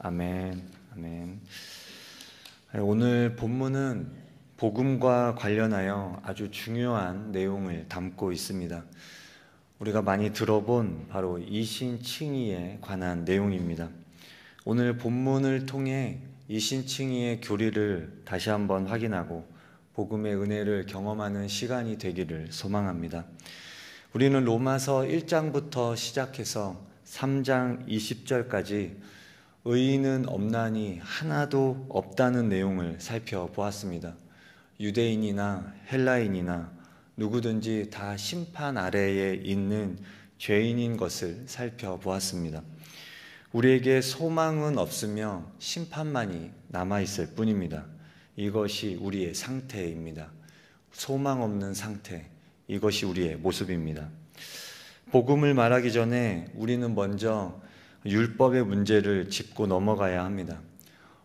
아멘. 아멘. 오늘 본문은 복음과 관련하여 아주 중요한 내용을 담고 있습니다. 우리가 많이 들어본 바로 이신칭의에 관한 내용입니다. 오늘 본문을 통해 이신칭의의 교리를 다시 한번 확인하고 복음의 은혜를 경험하는 시간이 되기를 소망합니다. 우리는 로마서 1장부터 시작해서 3장 20절까지 의인은 없나니 하나도 없다는 내용을 살펴보았습니다. 유대인이나 헬라인이나 누구든지 다 심판 아래에 있는 죄인인 것을 살펴보았습니다. 우리에게 소망은 없으며 심판만이 남아있을 뿐입니다. 이것이 우리의 상태입니다. 소망 없는 상태, 이것이 우리의 모습입니다. 복음을 말하기 전에 우리는 먼저 율법의 문제를 짚고 넘어가야 합니다.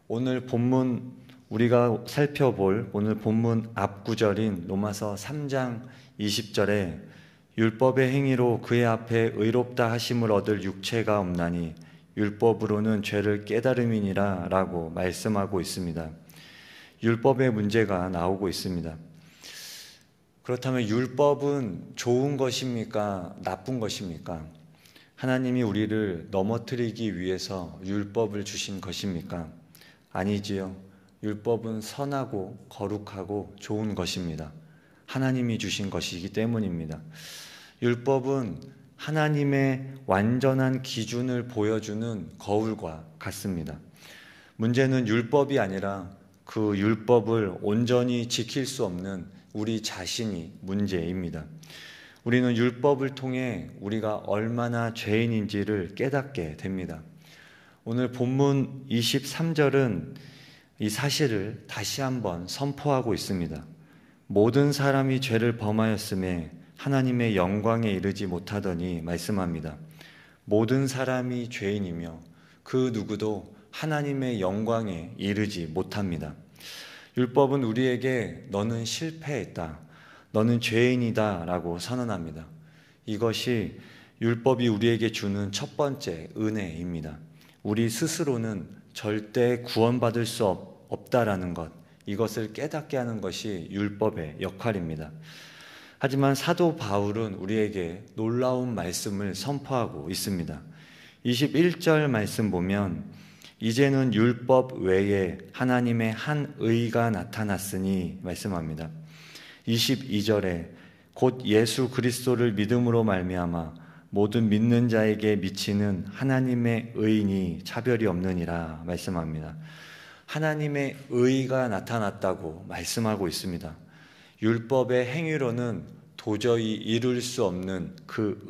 오늘 본문 우리가 살펴볼 오늘 본문 앞구절인 로마서 3장 20절에 율법의 행위로 그의 앞에 의롭다 하심을 얻을 육체가 없나니 율법으로는 죄를 깨달음이니라 라고 말씀하고 있습니다. 율법의 문제가 나오고 있습니다. 그렇다면 율법은 좋은 것입니까? 나쁜 것입니까? 하나님이 우리를 넘어뜨리기 위해서 율법을 주신 것입니까? 아니지요. 율법은 선하고 거룩하고 좋은 것입니다. 하나님이 주신 것이기 때문입니다. 율법은 하나님의 완전한 기준을 보여주는 거울과 같습니다. 문제는 율법이 아니라 그 율법을 온전히 지킬 수 없는 우리 자신이 문제입니다. 우리는 율법을 통해 우리가 얼마나 죄인인지를 깨닫게 됩니다. 오늘 본문 23절은 이 사실을 다시 한번 선포하고 있습니다. 모든 사람이 죄를 범하였음에 하나님의 영광에 이르지 못하더니 말씀합니다. 모든 사람이 죄인이며 그 누구도 하나님의 영광에 이르지 못합니다. 율법은 우리에게 너는 실패했다, 너는 죄인이다 라고 선언합니다. 이것이 율법이 우리에게 주는 첫 번째 은혜입니다. 우리 스스로는 절대 구원받을 수 없다라는 것, 이것을 깨닫게 하는 것이 율법의 역할입니다. 하지만 사도 바울은 우리에게 놀라운 말씀을 선포하고 있습니다. 21절 말씀 보면 이제는 율법 외에 하나님의 한 의가 나타났으니 말씀합니다. 22절에 곧 예수 그리스도를 믿음으로 말미암아 모든 믿는 자에게 미치는 하나님의 의인이 차별이 없느니라 말씀합니다. 하나님의 의가 나타났다고 말씀하고 있습니다. 율법의 행위로는 도저히 이룰 수 없는 그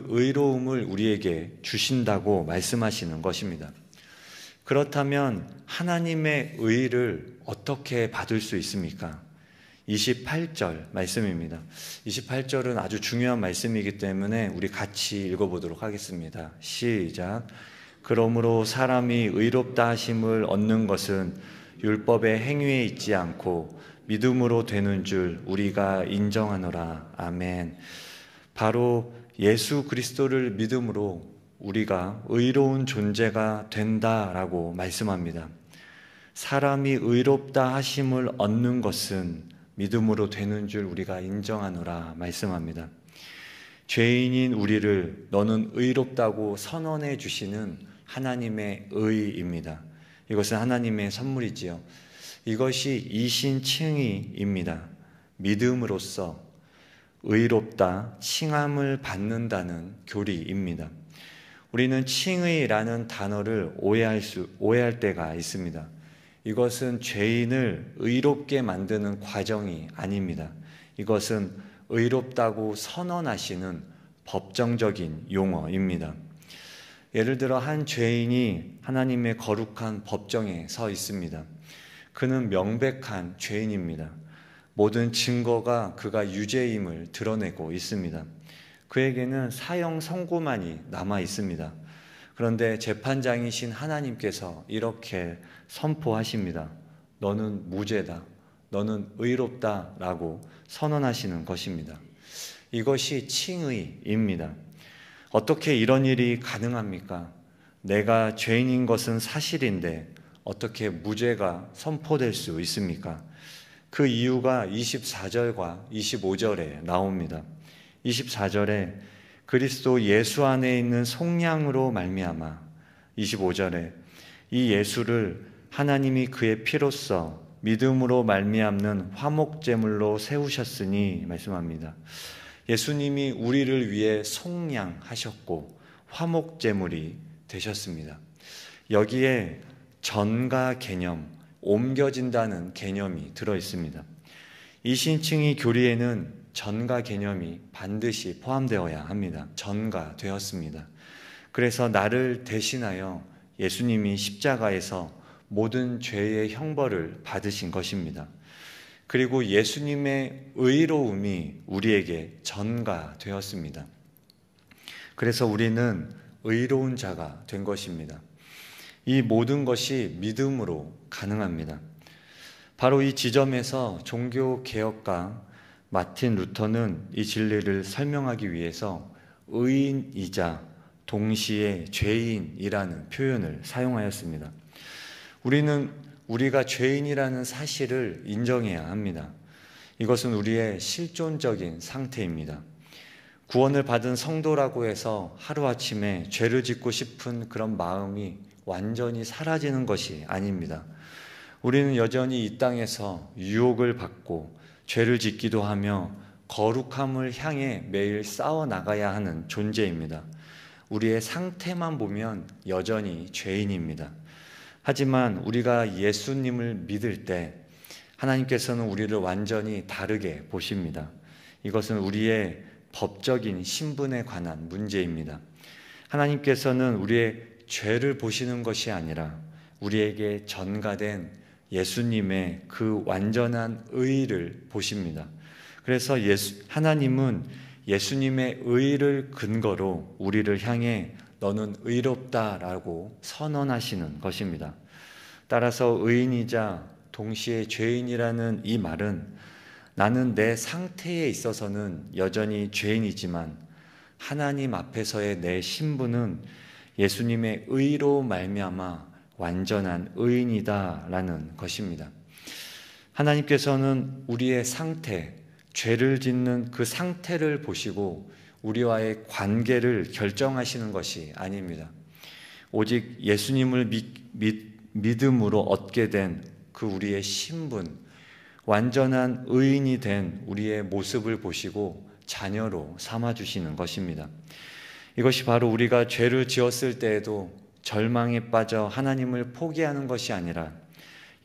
의로움을 우리에게 주신다고 말씀하시는 것입니다. 그렇다면 하나님의 의를 어떻게 받을 수 있습니까? 28절 말씀입니다. 28절은 아주 중요한 말씀이기 때문에 우리 같이 읽어보도록 하겠습니다. 시작. 그러므로 사람이 의롭다 하심을 얻는 것은 율법의 행위에 있지 않고 믿음으로 되는 줄 우리가 인정하노라. 아멘. 바로 예수 그리스도를 믿음으로 우리가 의로운 존재가 된다라고 말씀합니다. 사람이 의롭다 하심을 얻는 것은 믿음으로 되는 줄 우리가 인정하노라 말씀합니다. 죄인인 우리를 너는 의롭다고 선언해 주시는 하나님의 의입니다. 이것은 하나님의 선물이지요. 이것이 이신칭의입니다. 믿음으로써 의롭다, 칭함을 받는다는 교리입니다. 우리는 칭의라는 단어를 오해할 때가 있습니다. 이것은 죄인을 의롭게 만드는 과정이 아닙니다. 이것은 의롭다고 선언하시는 법정적인 용어입니다. 예를 들어 한 죄인이 하나님의 거룩한 법정에 서 있습니다. 그는 명백한 죄인입니다. 모든 증거가 그가 유죄임을 드러내고 있습니다. 그에게는 사형 선고만이 남아 있습니다. 그런데 재판장이신 하나님께서 이렇게 선포하십니다. 너는 무죄다, 너는 의롭다 라고 선언하시는 것입니다. 이것이 칭의입니다. 어떻게 이런 일이 가능합니까? 내가 죄인인 것은 사실인데 어떻게 무죄가 선포될 수 있습니까? 그 이유가 24절과 25절에 나옵니다. 24절에 그리스도 예수 안에 있는 속량으로 말미암아, 25절에 이 예수를 하나님이 그의 피로써 믿음으로 말미암는 화목제물로 세우셨으니 말씀합니다. 예수님이 우리를 위해 속량하셨고 화목제물이 되셨습니다. 여기에 전가 개념, 옮겨진다는 개념이 들어 있습니다. 이 신칭의 교리에는 전가 개념이 반드시 포함되어야 합니다. 전가되었습니다. 그래서 나를 대신하여 예수님이 십자가에서 모든 죄의 형벌을 받으신 것입니다. 그리고 예수님의 의로움이 우리에게 전가되었습니다. 그래서 우리는 의로운 자가 된 것입니다. 이 모든 것이 믿음으로 가능합니다. 바로 이 지점에서 종교개혁가 마틴 루터는 이 진리를 설명하기 위해서 의인이자 동시에 죄인이라는 표현을 사용하였습니다. 우리가 죄인이라는 사실을 인정해야 합니다. 이것은 우리의 실존적인 상태입니다. 구원을 받은 성도라고 해서 하루아침에 죄를 짓고 싶은 그런 마음이 완전히 사라지는 것이 아닙니다. 우리는 여전히 이 땅에서 유혹을 받고 죄를 짓기도 하며 거룩함을 향해 매일 싸워 나가야 하는 존재입니다. 우리의 상태만 보면 여전히 죄인입니다. 하지만 우리가 예수님을 믿을 때 하나님께서는 우리를 완전히 다르게 보십니다. 이것은 우리의 법적인 신분에 관한 문제입니다. 하나님께서는 우리의 죄를 보시는 것이 아니라 우리에게 전가된 예수님의 그 완전한 의를 보십니다. 그래서 하나님은 예수님의 의를 근거로 우리를 향해 너는 의롭다라고 선언하시는 것입니다. 따라서 의인이자 동시에 죄인이라는 이 말은 나는 내 상태에 있어서는 여전히 죄인이지만 하나님 앞에서의 내 신분은 예수님의 의로 말미암아 완전한 의인이다라는 것입니다. 하나님께서는 우리의 상태, 죄를 짓는 그 상태를 보시고 우리와의 관계를 결정하시는 것이 아닙니다. 오직 예수님을 믿음으로 얻게 된 그 우리의 신분, 완전한 의인이 된 우리의 모습을 보시고 자녀로 삼아주시는 것입니다. 이것이 바로 우리가 죄를 지었을 때에도 절망에 빠져 하나님을 포기하는 것이 아니라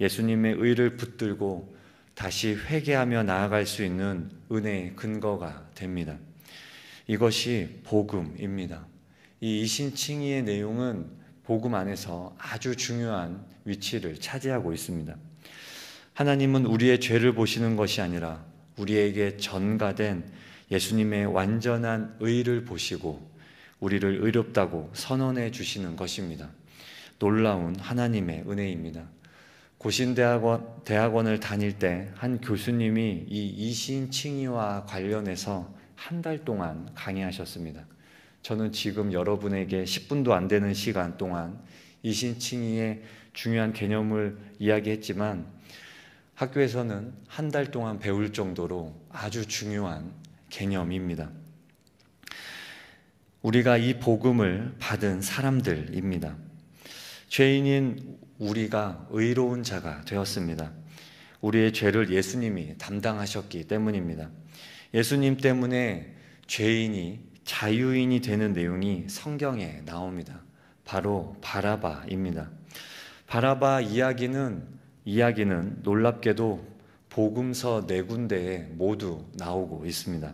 예수님의 의를 붙들고 다시 회개하며 나아갈 수 있는 은혜의 근거가 됩니다. 이것이 복음입니다. 이 이신칭의의 내용은 복음 안에서 아주 중요한 위치를 차지하고 있습니다. 하나님은 우리의 죄를 보시는 것이 아니라 우리에게 전가된 예수님의 완전한 의를 보시고 우리를 의롭다고 선언해 주시는 것입니다. 놀라운 하나님의 은혜입니다. 고신대학원을 다닐 때 한 교수님이 이 이신칭의와 관련해서 한 달 동안 강의하셨습니다. 저는 지금 여러분에게 10분도 안 되는 시간 동안 이신칭의의 중요한 개념을 이야기했지만 학교에서는 한 달 동안 배울 정도로 아주 중요한 개념입니다. 우리가 이 복음을 받은 사람들입니다. 죄인인 우리가 의로운 자가 되었습니다. 우리의 죄를 예수님이 담당하셨기 때문입니다. 예수님 때문에 죄인이 자유인이 되는 내용이 성경에 나옵니다. 바로 바라바입니다. 바라바 이야기는 놀랍게도 복음서 4군데에 모두 나오고 있습니다.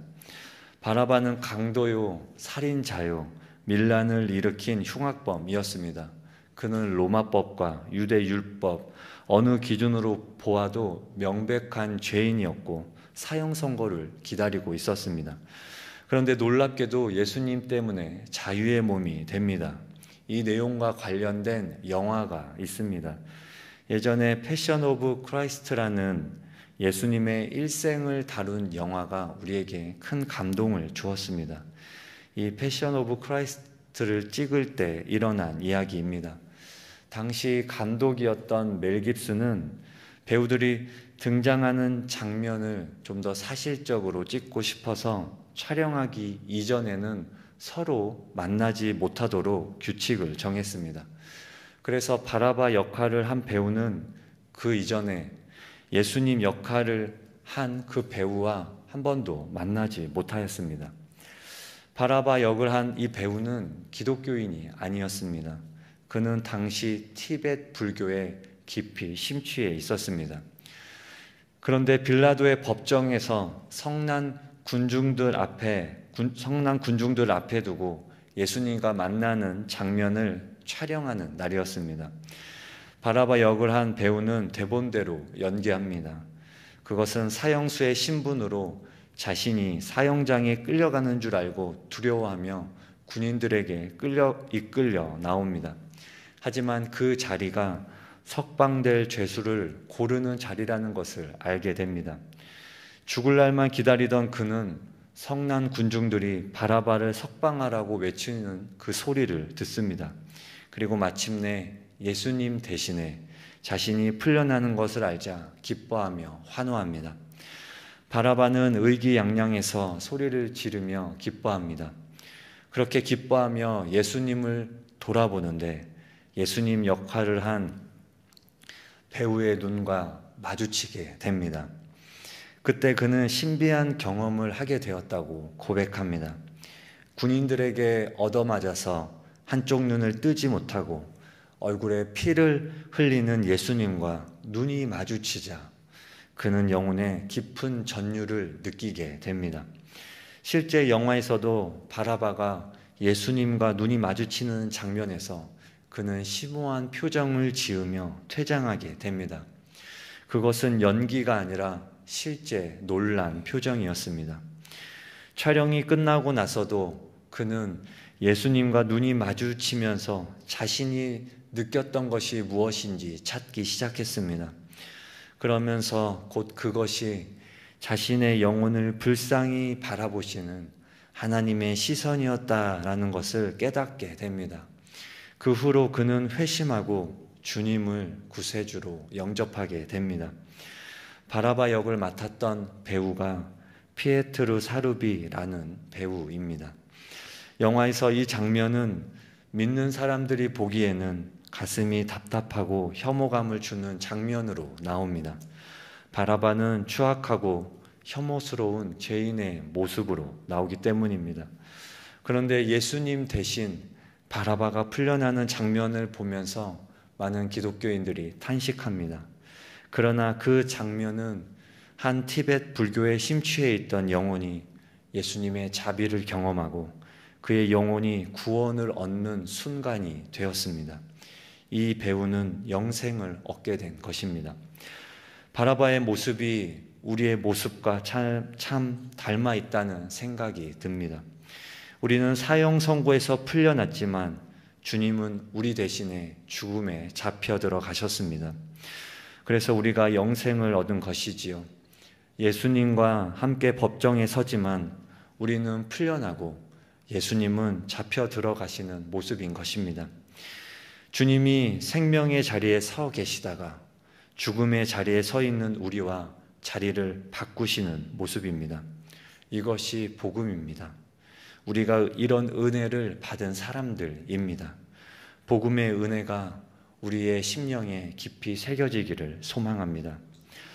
바라바는 강도요, 살인자요, 밀란을 일으킨 흉악범이었습니다. 그는 로마법과 유대 율법 어느 기준으로 보아도 명백한 죄인이었고 사형 선고를 기다리고 있었습니다. 그런데 놀랍게도 예수님 때문에 자유의 몸이 됩니다. 이 내용과 관련된 영화가 있습니다. 예전에 패션 오브 크라이스트라는 예수님의 일생을 다룬 영화가 우리에게 큰 감동을 주었습니다. 이 패션 오브 영화들을 찍을 때 일어난 이야기입니다. 당시 감독이었던 멜 깁슨은 배우들이 등장하는 장면을 좀 더 사실적으로 찍고 싶어서 촬영하기 이전에는 서로 만나지 못하도록 규칙을 정했습니다. 그래서 바라바 역할을 한 배우는 그 이전에 예수님 역할을 한 그 배우와 한 번도 만나지 못하였습니다. 바라바 역을 한 이 배우는 기독교인이 아니었습니다. 그는 당시 티벳 불교에 깊이 심취해 있었습니다. 그런데 빌라도의 법정에서 성난 군중들 앞에 두고 예수님과 만나는 장면을 촬영하는 날이었습니다. 바라바 역을 한 배우는 대본대로 연기합니다. 그것은 사형수의 신분으로 자신이 사형장에 끌려가는 줄 알고 두려워하며 군인들에게 이끌려 나옵니다. 하지만 그 자리가 석방될 죄수를 고르는 자리라는 것을 알게 됩니다. 죽을 날만 기다리던 그는 성난 군중들이 바라바를 석방하라고 외치는 그 소리를 듣습니다. 그리고 마침내 예수님 대신에 자신이 풀려나는 것을 알자 기뻐하며 환호합니다. 바라바는 의기양양해서 소리를 지르며 기뻐합니다. 그렇게 기뻐하며 예수님을 돌아보는데 예수님 역할을 한 배우의 눈과 마주치게 됩니다. 그때 그는 신비한 경험을 하게 되었다고 고백합니다. 군인들에게 얻어맞아서 한쪽 눈을 뜨지 못하고 얼굴에 피를 흘리는 예수님과 눈이 마주치자 그는 영혼의 깊은 전율을 느끼게 됩니다. 실제 영화에서도 바라바가 예수님과 눈이 마주치는 장면에서 그는 심오한 표정을 지으며 퇴장하게 됩니다. 그것은 연기가 아니라 실제 놀란 표정이었습니다. 촬영이 끝나고 나서도 그는 예수님과 눈이 마주치면서 자신이 느꼈던 것이 무엇인지 찾기 시작했습니다. 그러면서 곧 그것이 자신의 영혼을 불쌍히 바라보시는 하나님의 시선이었다라는 것을 깨닫게 됩니다. 그 후로 그는 회심하고 주님을 구세주로 영접하게 됩니다. 바라바 역을 맡았던 배우가 피에트루 사루비라는 배우입니다. 영화에서 이 장면은 믿는 사람들이 보기에는 가슴이 답답하고 혐오감을 주는 장면으로 나옵니다. 바라바는 추악하고 혐오스러운 죄인의 모습으로 나오기 때문입니다. 그런데 예수님 대신 바라바가 풀려나는 장면을 보면서 많은 기독교인들이 탄식합니다. 그러나 그 장면은 한 티벳 불교에 심취해 있던 영혼이 예수님의 자비를 경험하고 그의 영혼이 구원을 얻는 순간이 되었습니다. 이 배우는 영생을 얻게 된 것입니다. 바라바의 모습이 우리의 모습과 참 닮아 있다는 생각이 듭니다. 우리는 사형 선고에서 풀려났지만 주님은 우리 대신에 죽음에 잡혀 들어가셨습니다. 그래서 우리가 영생을 얻은 것이지요. 예수님과 함께 법정에 서지만 우리는 풀려나고 예수님은 잡혀 들어가시는 모습인 것입니다. 주님이 생명의 자리에 서 계시다가 죽음의 자리에 서 있는 우리와 자리를 바꾸시는 모습입니다. 이것이 복음입니다. 우리가 이런 은혜를 받은 사람들입니다. 복음의 은혜가 우리의 심령에 깊이 새겨지기를 소망합니다.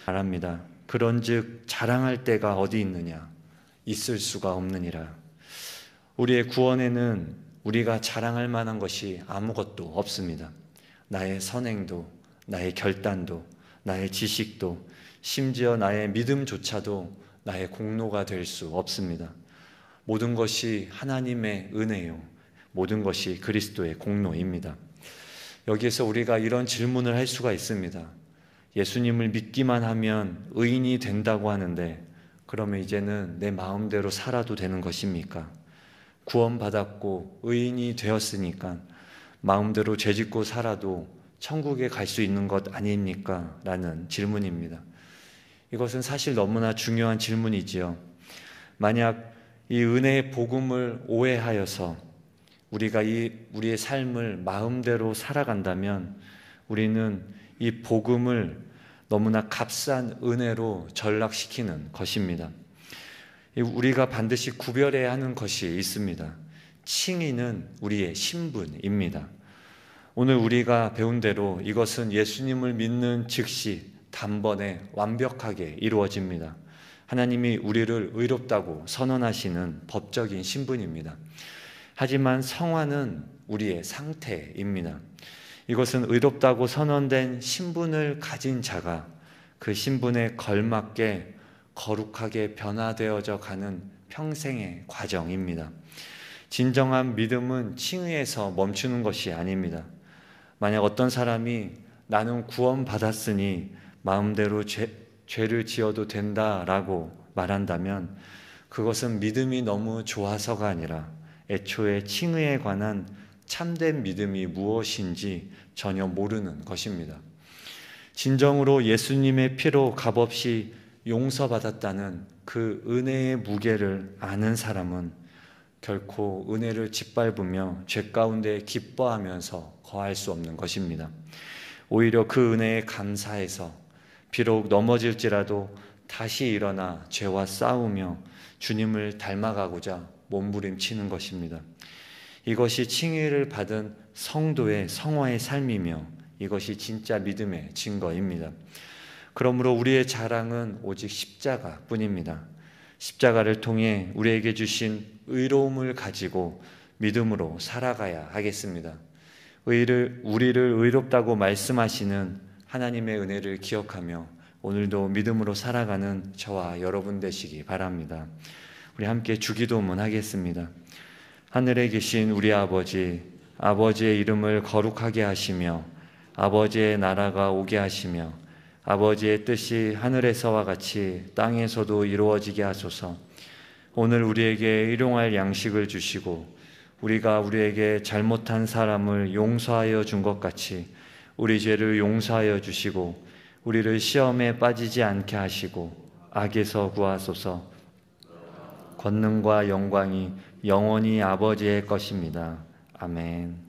바랍니다. 그런즉 자랑할 때가 어디 있느냐? 있을 수가 없느니라. 우리의 구원에는 우리가 자랑할 만한 것이 아무것도 없습니다. 나의 선행도, 나의 결단도, 나의 지식도, 심지어 나의 믿음조차도 나의 공로가 될 수 없습니다. 모든 것이 하나님의 은혜요, 모든 것이 그리스도의 공로입니다. 여기에서 우리가 이런 질문을 할 수가 있습니다. 예수님을 믿기만 하면 의인이 된다고 하는데 그러면 이제는 내 마음대로 살아도 되는 것입니까? 구원받았고 의인이 되었으니까 마음대로 죄짓고 살아도 천국에 갈 수 있는 것 아닙니까? 라는 질문입니다. 이것은 사실 너무나 중요한 질문이지요. 만약 이 은혜의 복음을 오해하여서 우리가 우리의 삶을 마음대로 살아간다면 우리는 이 복음을 너무나 값싼 은혜로 전락시키는 것입니다. 우리가 반드시 구별해야 하는 것이 있습니다. 칭의는 우리의 신분입니다. 오늘 우리가 배운 대로 이것은 예수님을 믿는 즉시 단번에 완벽하게 이루어집니다. 하나님이 우리를 의롭다고 선언하시는 법적인 신분입니다. 하지만 성화는 우리의 상태입니다. 이것은 의롭다고 선언된 신분을 가진 자가 그 신분에 걸맞게 거룩하게 변화되어져 가는 평생의 과정입니다. 진정한 믿음은 칭의에서 멈추는 것이 아닙니다. 만약 어떤 사람이 나는 구원받았으니 마음대로 죄를 지어도 된다라고 말한다면 그것은 믿음이 너무 좋아서가 아니라 애초에 칭의에 관한 참된 믿음이 무엇인지 전혀 모르는 것입니다. 진정으로 예수님의 피로 값없이 용서받았다는 그 은혜의 무게를 아는 사람은 결코 은혜를 짓밟으며 죄 가운데 기뻐하면서 거할 수 없는 것입니다. 오히려 그 은혜에 감사해서 비록 넘어질지라도 다시 일어나 죄와 싸우며 주님을 닮아가고자 몸부림치는 것입니다. 이것이 칭의를 받은 성도의 성화의 삶이며 이것이 진짜 믿음의 증거입니다. 그러므로 우리의 자랑은 오직 십자가뿐입니다. 십자가를 통해 우리에게 주신 의로움을 가지고 믿음으로 살아가야 하겠습니다. 우리를 의롭다고 말씀하시는 하나님의 은혜를 기억하며 오늘도 믿음으로 살아가는 저와 여러분 되시기 바랍니다. 우리 함께 주기도문 하겠습니다. 하늘에 계신 우리 아버지, 아버지의 이름을 거룩하게 하시며 아버지의 나라가 오게 하시며 아버지의 뜻이 하늘에서와 같이 땅에서도 이루어지게 하소서. 오늘 우리에게 일용할 양식을 주시고 우리가 우리에게 잘못한 사람을 용서하여 준 것 같이 우리 죄를 용서하여 주시고 우리를 시험에 빠지지 않게 하시고 악에서 구하소서. 권능과 영광이 영원히 아버지의 것입니다. 아멘.